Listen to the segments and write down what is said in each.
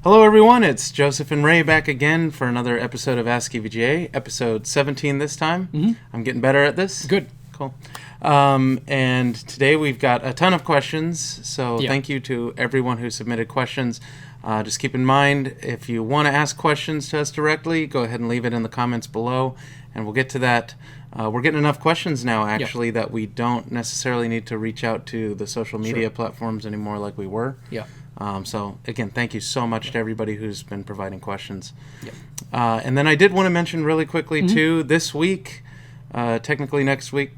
Hello everyone, it's Joseph and Ray back again for another episode of Ask EVGA, episode 17 this time. I'm getting better at this. Good. Cool. And today we've got a ton of questions, so thank you to everyone who submitted questions. Just keep in mind, if you want to ask questions to us directly, go ahead and leave it in the comments below, and we'll get to that. We're getting enough questions now, actually, that we don't necessarily need to reach out to the social media platforms anymore like we were. So, again, thank you so much to everybody who's been providing questions. And then I did want to mention really quickly, too, this week, technically next week,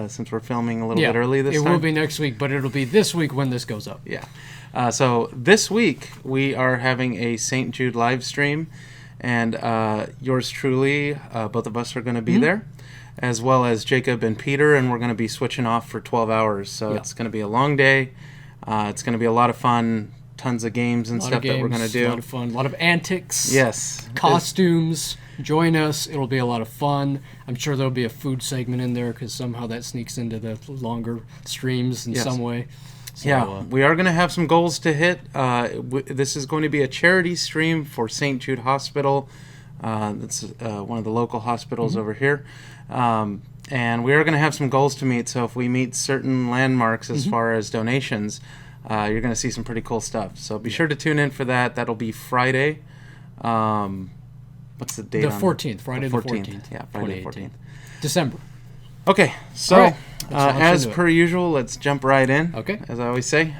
since we're filming a little bit early this time. It will be next week, but it'll be this week when this goes up. So this week, we are having a St. Jude live stream, and yours truly, both of us are going to be there, as well as Jacob and Peter, and we're going to be switching off for 12 hours. So it's going to be a long day. It's going to be a lot of fun, tons of games and stuff that we're going to do. A lot of fun, a lot of antics. Yes. Costumes. Join us. It'll be a lot of fun. I'm sure there'll be a food segment in there because somehow that sneaks into the longer streams in some way. So, we are going to have some goals to hit. This is going to be a charity stream for St. Jude Hospital. That's one of the local hospitals over here. And we are going to have some goals to meet. So if we meet certain landmarks as far as donations, you're going to see some pretty cool stuff. So be sure to tune in for that. That'll be Friday. What's the date? The 14th. Friday the 14th. Yeah, Friday the 14th. December. Okay, so as per usual, let's jump right in. Okay. As I always say.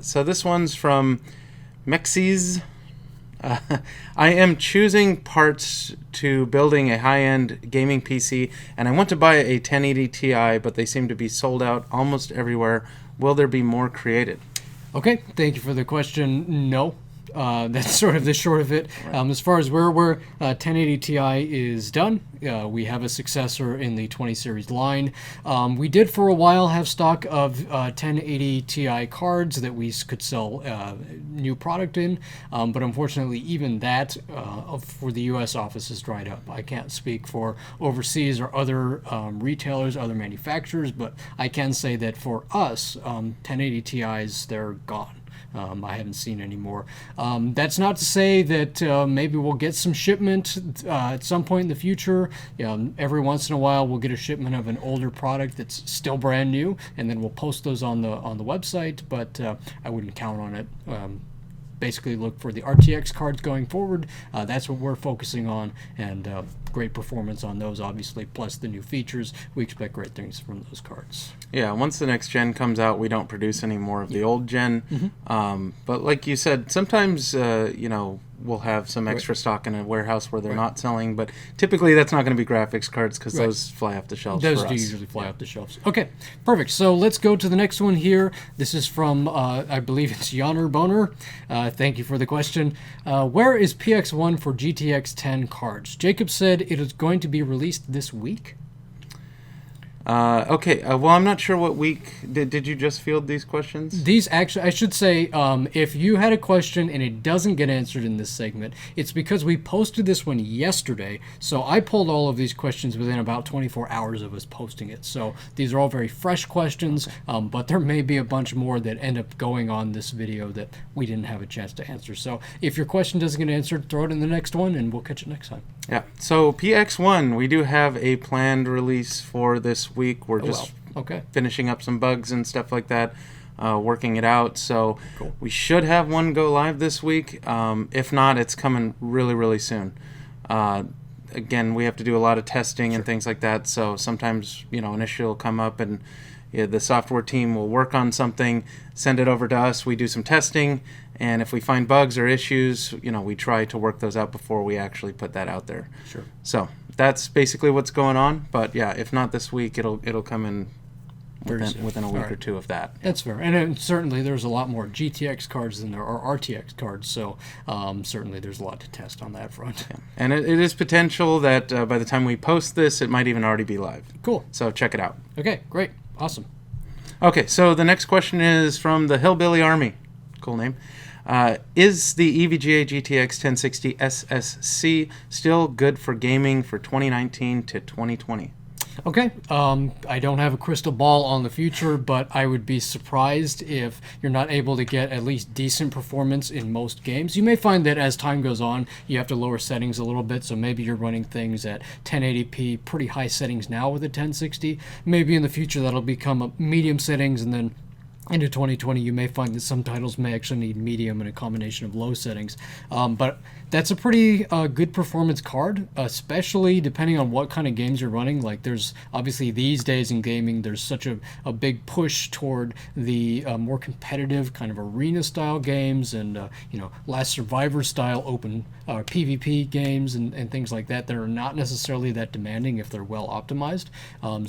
So this one's from Mexies. I am choosing parts to building a high-end gaming PC, and I want to buy a 1080 Ti, but they seem to be sold out almost everywhere. Will there be more created? Okay, thank you for the question. No. That's sort of the short of it. As far as where we're, 1080 Ti is done. We have a successor in the 20 series line. We did for a while have stock of 1080 Ti cards that we could sell new product in, but unfortunately even that for the US office is dried up. I can't speak for overseas or other retailers, other manufacturers, but I can say that for us, 1080 Ti's, they're gone. I haven't seen any more. That's not to say that maybe we'll get some shipment at some point in the future. Every once in a while we'll get a shipment of an older product that's still brand new, and then we'll post those on the website, but I wouldn't count on it. Basically look for the RTX cards going forward. That's what we're focusing on, and great performance on those, obviously, plus the new features. We expect great things from those cards. Yeah, once the next gen comes out, we don't produce any more of the old gen. But like you said, sometimes, we'll have some extra stock in a warehouse where they're not selling, but typically that's not going to be graphics cards because those fly off the shelves. Those do usually fly off the shelves. Okay, perfect. So let's go to the next one here. This is from, I believe it's Yonner Boner. Thank you for the question. Where is PX1 for GTX 10 cards? Jacob said it is going to be released this week. Okay, well, I'm not sure what week. Did you just field these questions? These actually, I should say, if you had a question and it doesn't get answered in this segment, it's because we posted this one yesterday. So I pulled all of these questions within about 24 hours of us posting it. So these are all very fresh questions, but there may be a bunch more that end up going on this video that we didn't have a chance to answer. So if your question doesn't get answered, throw it in the next one and we'll catch it next time. Yeah, so PX1, we do have a planned release for this week. We're just finishing up some bugs and stuff like that, working it out. So we should have one go live this week. If not, it's coming really, really soon. Again, we have to do a lot of testing and things like that. So sometimes, an issue will come up and the software team will work on something, send it over to us. We do some testing, and if we find bugs or issues, we try to work those out before we actually put that out there. So that's basically what's going on. But yeah, if not this week, it'll come in within a week or two of that. That's fair. And certainly there's a lot more GTX cards than there are RTX cards, so certainly there's a lot to test on that front. And it is potential that by the time we post this, it might even already be live. Cool. So check it out. Okay, great. Awesome. Okay, so the next question is from the Hillbilly Army. Cool name. Is the EVGA GTX 1060 SSC still good for gaming for 2019 to 2020? Okay. I don't have a crystal ball on the future, but I would be surprised if you're not able to get at least decent performance in most games. You may find that as time goes on, you have to lower settings a little bit, so maybe you're running things at 1080p, pretty high settings now with a 1060. Maybe in the future that'll become a medium settings, and then into 2020, you may find that some titles may actually need medium and a combination of low settings. But that's a pretty good performance card, especially depending on what kind of games you're running. Like, there's obviously these days in gaming, there's such a big push toward the more competitive kind of arena style games and Last Survivor style open PvP games and things like that that are not necessarily that demanding if they're well optimized.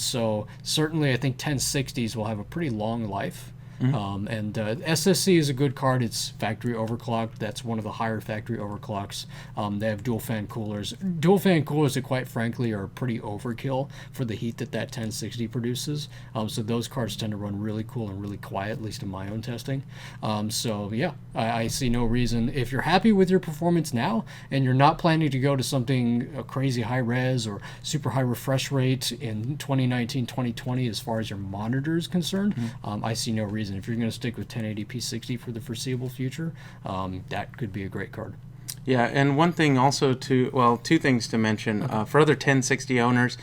So certainly, I think 1060s will have a pretty long life. SSC is a good card. It's factory overclocked. That's one of the higher factory overclocks. They have dual fan coolers. Dual fan coolers that, quite frankly, are pretty overkill for the heat that 1060 produces. So those cards tend to run really cool and really quiet, at least in my own testing. I see no reason. If you're happy with your performance now and you're not planning to go to something crazy high res or super high refresh rate in 2019, 2020 as far as your monitor is concerned, I see no reason. If you're going to stick with 1080p 60 for the foreseeable future, that could be a great card. Yeah, and one thing also two things to mention. For other 1060 owners,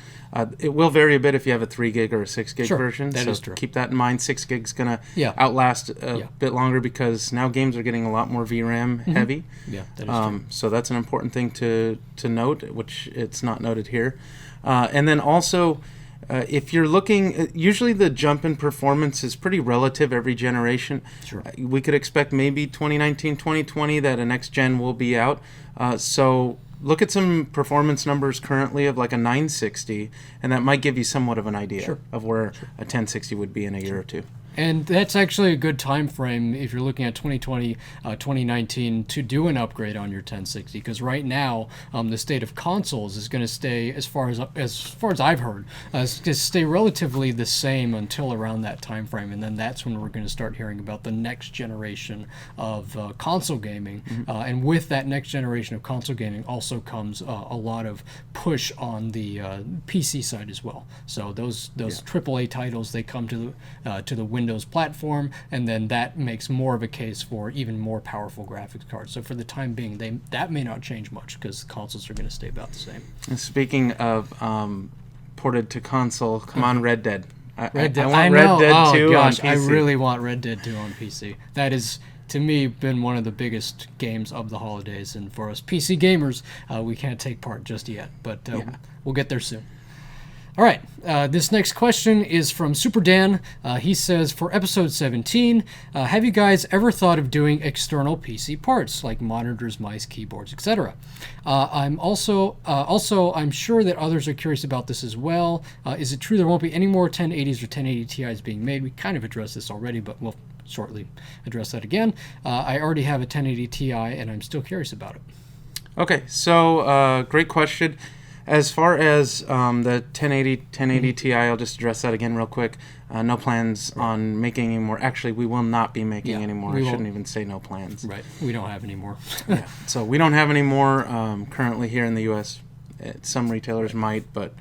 it will vary a bit if you have a 3 gig or a 6 gig version. That is true. Keep that in mind. 6 gig's going to outlast a bit longer because now games are getting a lot more VRAM heavy. Yeah, that is true. So that's an important thing to note, which it's not noted here. And then also, if you're looking, usually the jump in performance is pretty relative every generation. Sure. We could expect maybe 2019, 2020 that a next gen will be out. So look at some performance numbers currently of like a 960, and that might give you somewhat of an idea of where a 1060 would be in a year or two. And that's actually a good time frame if you're looking at 2020, 2019 to do an upgrade on your 1060, because right now the state of consoles is going to stay, as far as I've heard, to stay relatively the same until around that time frame, and then that's when we're going to start hearing about the next generation of console gaming. And with that next generation of console gaming also comes a lot of push on the PC side as well. So those AAA titles, they come to the Windows platform, and then that makes more of a case for even more powerful graphics cards. So for the time being, that may not change much because consoles are going to stay about the same. And speaking of ported to console, come on, Red Dead. I want Red Dead 2 gosh, on PC. I really want Red Dead 2 on PC. That is, to me, been one of the biggest games of the holidays, and for us PC gamers, we can't take part just yet, but we'll get there soon. All right, this next question is from Super Dan. He says, for episode 17, have you guys ever thought of doing external PC parts like monitors, mice, keyboards, etc.? I'm sure that others are curious about this as well. Is it true there won't be any more 1080s or 1080 Ti's being made? We kind of addressed this already, but we'll shortly address that again. I already have a 1080 Ti, and I'm still curious about it. Okay, so great question. As far as the 1080 Ti, I'll just address that again real quick. No plans on making any more. Actually, we will not be making any more. I shouldn't even say no plans. Right. We don't have any more. So we don't have any more currently here in the U.S. Some retailers might, but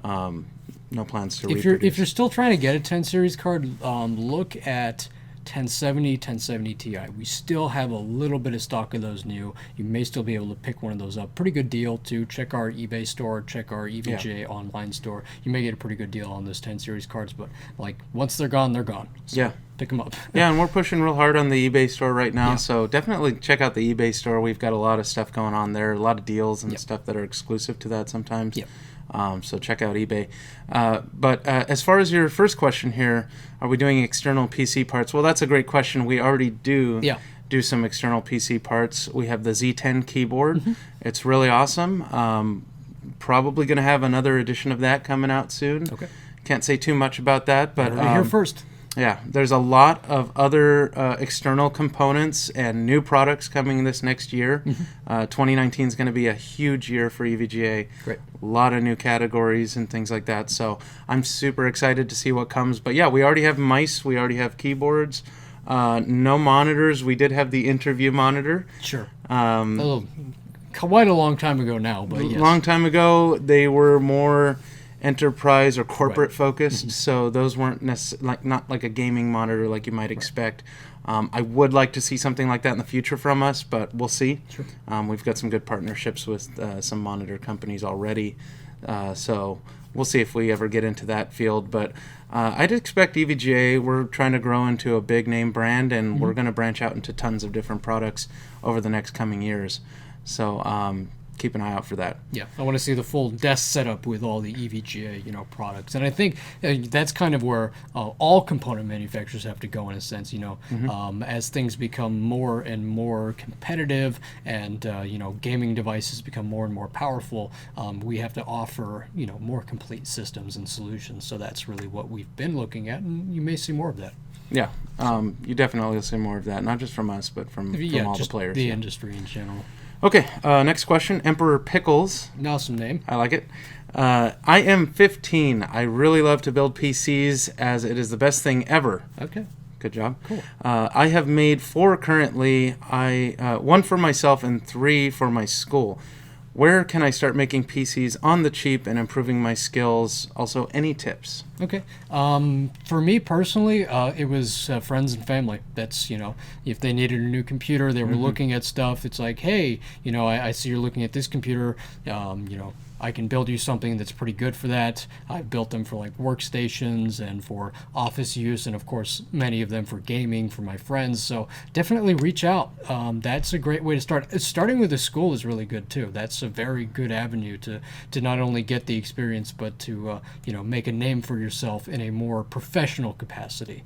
no plans to reproduce. If you're still trying to get a 10 series card, look at 1070 Ti. We still have a little bit of stock of those new. You may still be able to pick one of those up. Pretty good deal too. Check our eBay store, check our EVGA online store. You may get a pretty good deal on those 10 series cards, but like once they're gone, they're gone. So pick them up. And we're pushing real hard on the eBay store right now, so definitely check out the eBay store. We've got a lot of stuff going on there, a lot of deals and stuff that are exclusive to that sometimes. So check out eBay. But as far as your first question here, are we doing external PC parts? Well, that's a great question. We already do some external PC parts. We have the Z10 keyboard. It's really awesome. Probably going to have another edition of that coming out soon. Okay. Can't say too much about that, but here first. Yeah, there's a lot of other external components and new products coming this next year. 2019 is going to be a huge year for EVGA. Great. A lot of new categories and things like that. So I'm super excited to see what comes. But yeah, we already have mice. We already have keyboards. No monitors. We did have the interview monitor. Sure. Quite a long time ago now, but yes. Long time ago, they were more enterprise or corporate focused, so those weren't not like a gaming monitor like you might expect. I would like to see something like that in the future from us, but we'll see. Sure. We've got some good partnerships with some monitor companies already, so we'll see if we ever get into that field. But I'd expect EVGA, we're trying to grow into a big name brand, and we're going to branch out into tons of different products over the next coming years. So keep an eye out for that. Yeah, I want to see the full desk setup with all the EVGA, products, and I think that's kind of where all component manufacturers have to go in a sense. As things become more and more competitive, and gaming devices become more and more powerful, we have to offer more complete systems and solutions. So that's really what we've been looking at, and you may see more of that. Yeah, you definitely will see more of that, not just from us, but from all the players. The industry in general. Okay, next question. Emperor Pickles. Awesome name. I like it. I am 15. I really love to build PCs as it is the best thing ever. Okay. Good job. Cool. I have made 4 currently. 1 for myself and 3 for my school. Where can I start making PCs on the cheap and improving my skills? Also, any tips? Okay. For me personally, it was friends and family. That's, if they needed a new computer, they were looking at stuff. It's like, hey, I see you're looking at this computer. I can build you something that's pretty good for that. I've built them for like workstations and for office use, and of course many of them for gaming for my friends. So definitely reach out. That's a great way to start. Starting with a school is really good too. That's a very good avenue to not only get the experience, but to make a name for yourself in a more professional capacity.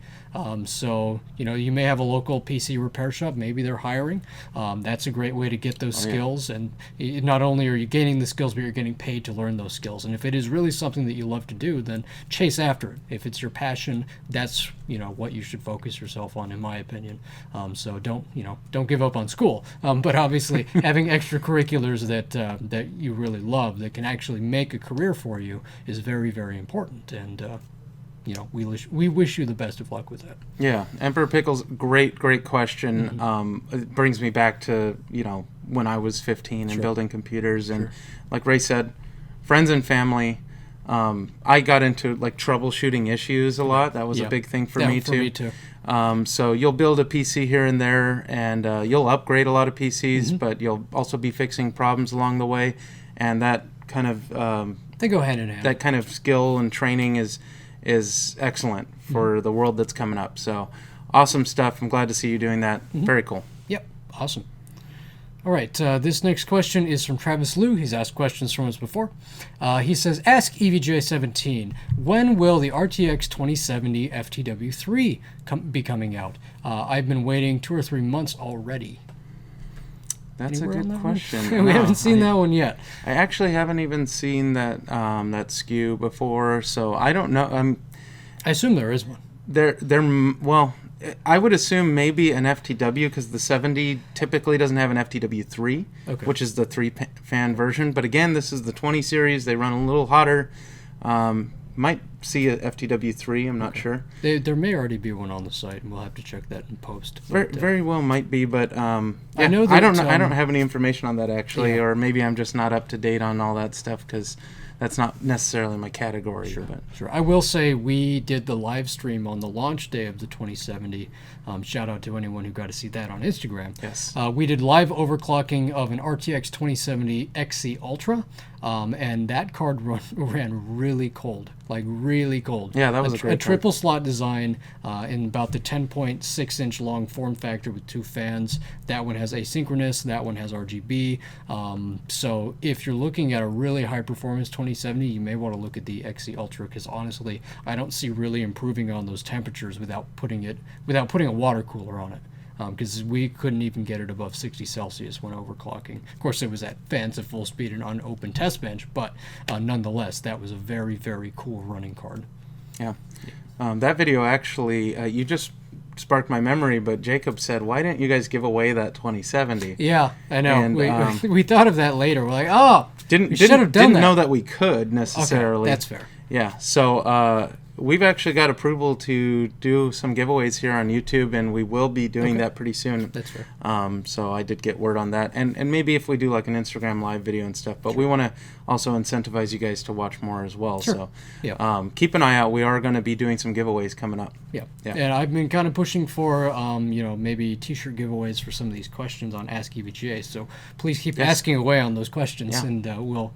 So you may have a local PC repair shop. Maybe they're hiring. That's a great way to get those skills, and not only are you gaining the skills, but you're getting paid to learn those skills. And if it is really something that you love to do, then chase after it. If it's your passion, that's what you should focus yourself on, in my opinion. So don't give up on school. But obviously, having extracurriculars that you really love that can actually make a career for you is very, very important. And we wish you the best of luck with that. Yeah, Emperor Pickles, great question. It brings me back to when I was 15 and building computers, and like Ray said, friends and family. I got into like troubleshooting issues a lot. That was a big thing for me too. So you'll build a PC here and there, and you'll upgrade a lot of PCs, but you'll also be fixing problems along the way, and that kind of they go hand in hand. That kind of skill and training is excellent for the world that's coming up. So awesome stuff. I'm glad to see you doing that. Very cool. Yep. Awesome. All right. This next question is from Travis Liu. He's asked questions from us before. He says, ask EVGA17, when will the RTX 2070 FTW3 be coming out? I've been waiting 2 or 3 months already. That's a good question. We haven't seen that one yet. I actually haven't even seen that SKU before, so I don't know. I assume there is one. Well, I would assume maybe an FTW, because the 70 typically doesn't have an FTW3, which is the 3-fan version. But again, this is the 20 series. They run a little hotter. Might see a FTW3, I'm not sure. There may already be one on the site, and we'll have to check that in post. Very well might be, but I know that, I don't have any information on that actually, or maybe I'm just not up to date on all that stuff, because that's not necessarily my category. Sure. I will say we did the live stream on the launch day of the 2070. Shout out to anyone who got to see that on Instagram. Yes. We did live overclocking of an RTX 2070 XE Ultra, and that card ran really cold. Like really cold. Yeah, that was a great triple slot design in about the 10.6 inch long form factor with 2 fans. That one has asynchronous, that one has RGB. So if you're looking at a really high performance 2070, you may want to look at the XE Ultra, because honestly, I don't see really improving on those temperatures without putting a water cooler on it. Because we couldn't even get it above 60 Celsius when overclocking. Of course, it was at fans at full speed and on open test bench, but nonetheless, that was a very, very cool running card. Yeah. That video actually, you just sparked my memory, but Jacob said, why didn't you guys give away that 2070? Yeah, I know. And, we thought of that later. We're like, didn't know that we could necessarily. Okay, that's fair. Yeah, so we've actually got approval to do some giveaways here on YouTube, and we will be doing that pretty soon. That's fair. So I did get word on that, and maybe if we do like an Instagram live video and stuff, but we want to also incentivize you guys to watch more as well. So keep an eye out. We are going to be doing some giveaways coming up. Yeah. And I've been kind of pushing for maybe t-shirt giveaways for some of these questions on Ask EVGA. So please keep asking away on those questions, and we'll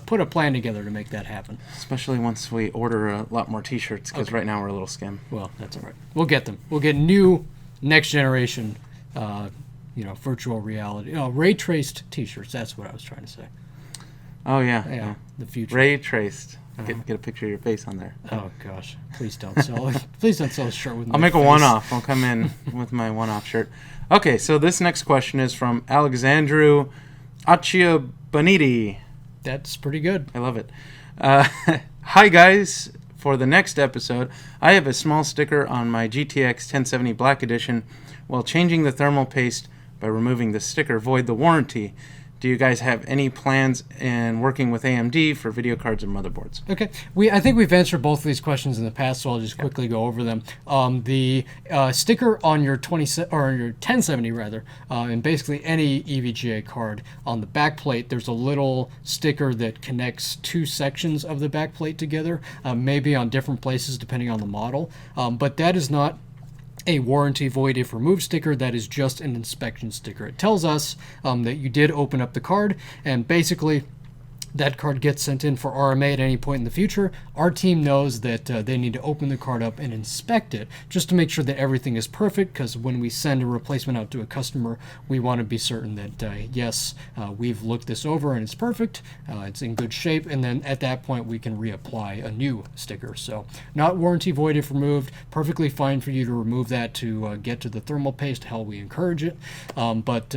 put a plan together to make that happen. Especially once we order a lot more t-shirts, because right now we're a little skim. Well, that's all right. We'll get them. We'll get new next generation virtual reality, ray traced t-shirts. That's what I was trying to say. Oh yeah. The future. Ray traced. Get a picture of your face on there. Oh gosh, please don't sell it. Please don't sell a shirt with. I'll make a one-off. I'll come in with my one-off shirt. Okay, so this next question is from Alexandru Acciabaniti. That's pretty good. I love it. Hi guys. For the next episode, I have a small sticker on my GTX 1070 Black Edition. While changing the thermal paste by removing the sticker, void the warranty. Do you guys have any plans in working with AMD for video cards and motherboards? Okay, I think we've answered both of these questions in the past, so I'll just quickly go over them. The sticker on your 1070 rather, and basically any EVGA card, on the backplate, there's a little sticker that connects two sections of the backplate together, maybe on different places depending on the model, but that is not a warranty void if removed sticker. That is just an inspection sticker. It tells us that you did open up the card, and basically that card gets sent in for RMA at any point in the future. Our team knows that they need to open the card up and inspect it just to make sure that everything is perfect, because when we send a replacement out to a customer, we want to be certain that yes, we've looked this over and it's perfect, it's in good shape, and then at that point we can reapply a new sticker. So not warranty void if removed, perfectly fine for you to remove that to get to the thermal paste. Hell, we encourage it, but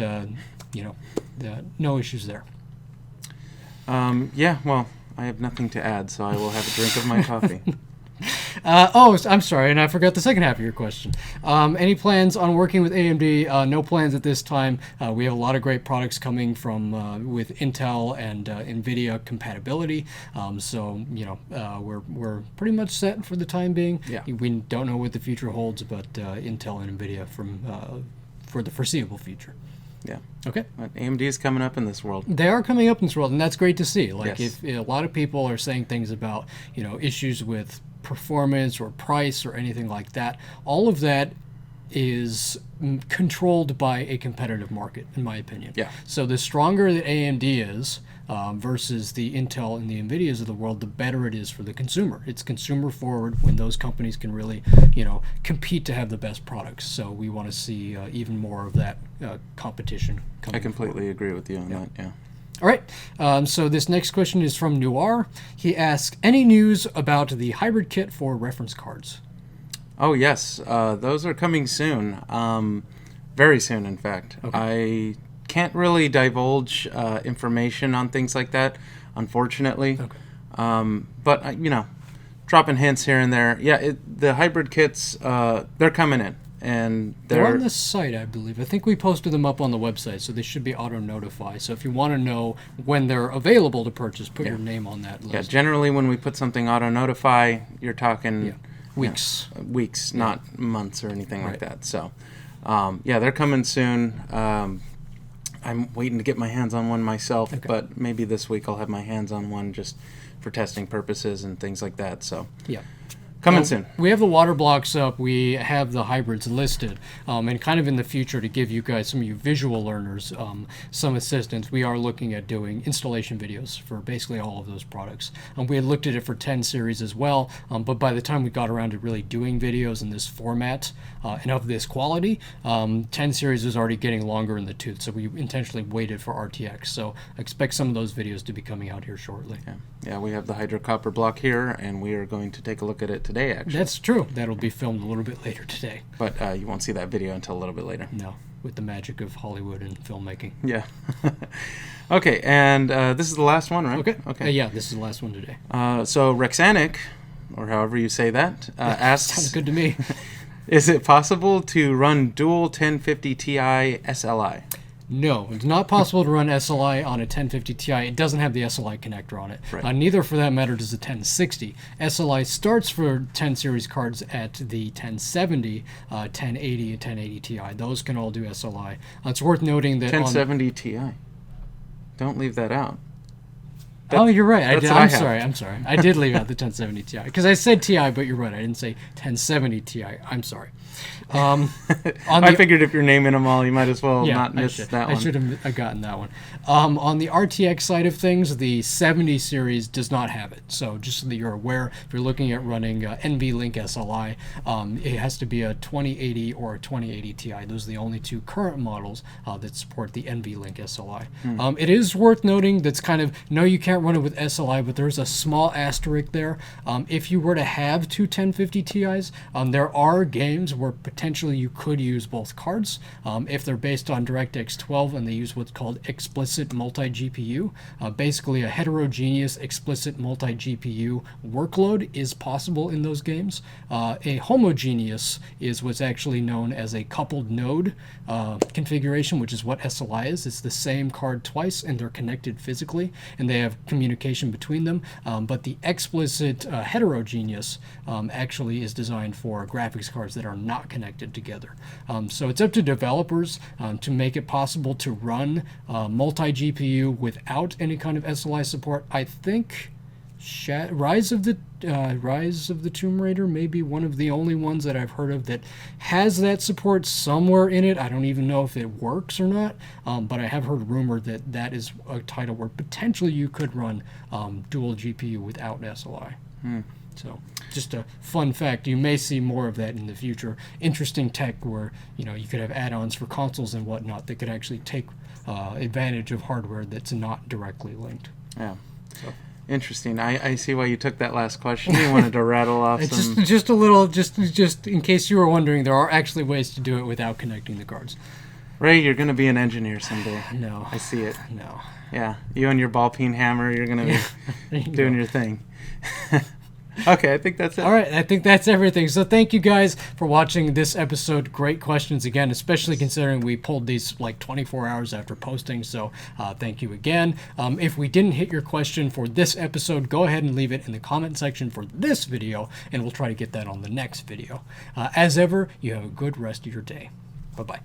no issues there. Well, I have nothing to add, so I will have a drink of my coffee. I'm sorry, and I forgot the second half of your question. Any plans on working with AMD? No plans at this time. We have a lot of great products coming from with Intel and NVIDIA compatibility. We're pretty much set for the time being. Yeah. We don't know what the future holds, but Intel and NVIDIA for the foreseeable future. Yeah. Okay. But AMD is coming up in this world. They are coming up in this world, and that's great to see. Like, yes. if a lot of people are saying things about, issues with performance or price or anything like that, all of that is controlled by a competitive market, in my opinion. Yeah. So the stronger that AMD is versus the Intel and the NVIDIAs of the world, the better it is for the consumer. It's consumer forward when those companies can really, compete to have the best products. So we want to see even more of that competition coming I completely forward. agree with you on that, yeah. All right, so this next question is from Noir. He asks, any news about the hybrid kit for reference cards? Oh, yes. Those are coming soon. Very soon, in fact. Okay. I can't really divulge information on things like that, unfortunately. Okay. But, dropping hints here and there. Yeah, the hybrid kits, they're coming in. And they're on the site, I believe. I think we posted them up on the website, so they should be auto-notify. So if you want to know when they're available to purchase, put your name on that list. Yeah, generally when we put something auto-notify, you're talking... Weeks. Weeks, not months or anything like that. So, they're coming soon. I'm waiting to get my hands on one myself, but maybe this week I'll have my hands on one just for testing purposes and things like that. So, coming soon. We have the water blocks up. We have the hybrids listed. And kind of in the future, to give you guys, some of you visual learners, some assistance, we are looking at doing installation videos for basically all of those products. We had looked at it for 10 series as well, but by the time we got around to really doing videos in this format and of this quality, 10 series was already getting longer in the tooth, so we intentionally waited for RTX. So expect some of those videos to be coming out here shortly. Yeah, we have the hydrocopper block here, and we are going to take a look at it today, actually. That's true. That'll be filmed a little bit later today. But you won't see that video until a little bit later. No, with the magic of Hollywood and filmmaking. Yeah. Okay, and this is the last one, right? Okay. Yeah, this is the last one today. So Rexanic, or however you say that, asks... Sounds good to me. Is it possible to run dual 1050 Ti SLI? No, it's not possible to run SLI on a 1050 Ti. It doesn't have the SLI connector on it. Right. Neither, for that matter, does the 1060. SLI starts for 10 series cards at the 1070, 1080, and 1080 Ti. Those can all do SLI. It's worth noting that 1070 Ti. Don't leave that out. Oh, you're right. I'm sorry. I did leave out the 1070 Ti because I said Ti, but you're right. I didn't say 1070 Ti. I'm sorry. I figured if you're naming them all, you might as well not miss that one. I should have gotten that one. On the RTX side of things, the 70 series does not have it. So just so that you're aware, if you're looking at running NVLink SLI, it has to be a 2080 or a 2080 Ti. Those are the only two current models that support the NVLink SLI. It is worth noting that's kind of, no, you can't run it with SLI, but there's a small asterisk there. If you were to have two 1050 Ti's, there are games where potentially you could use both cards. If they're based on DirectX 12 and they use what's called explicit multi-GPU, basically a heterogeneous explicit multi-GPU workload is possible in those games. A homogeneous is what's actually known as a coupled node configuration, which is what SLI is. It's the same card twice and they're connected physically and they have communication between them, but the explicit heterogeneous actually is designed for graphics cards that are not connected together. So it's up to developers to make it possible to run multi-GPU without any kind of SLI support. I think Rise of the Tomb Raider may be one of the only ones that I've heard of that has that support somewhere in it. I don't even know if it works or not, but I have heard rumor that that is a title where potentially you could run dual GPU without SLI. So just a fun fact. You may see more of that in the future. Interesting tech where you could have add-ons for consoles and whatnot that could actually take advantage of hardware that's not directly linked. Yeah. So. Interesting. I see why you took that last question. You wanted to rattle off some... Just a little, just in case you were wondering, there are actually ways to do it without connecting the cards. Ray, you're going to be an engineer someday. No. I see it. No. Yeah. You and your ball peen hammer, you're going to be doing your thing. Okay, I think that's it. All right, I think that's everything. So thank you guys for watching this episode. Great questions again, especially considering we pulled these like 24 hours after posting. So thank you again. If we didn't hit your question for this episode, go ahead and leave it in the comment section for this video, and we'll try to get that on the next video. As ever, you have a good rest of your day. Bye-bye.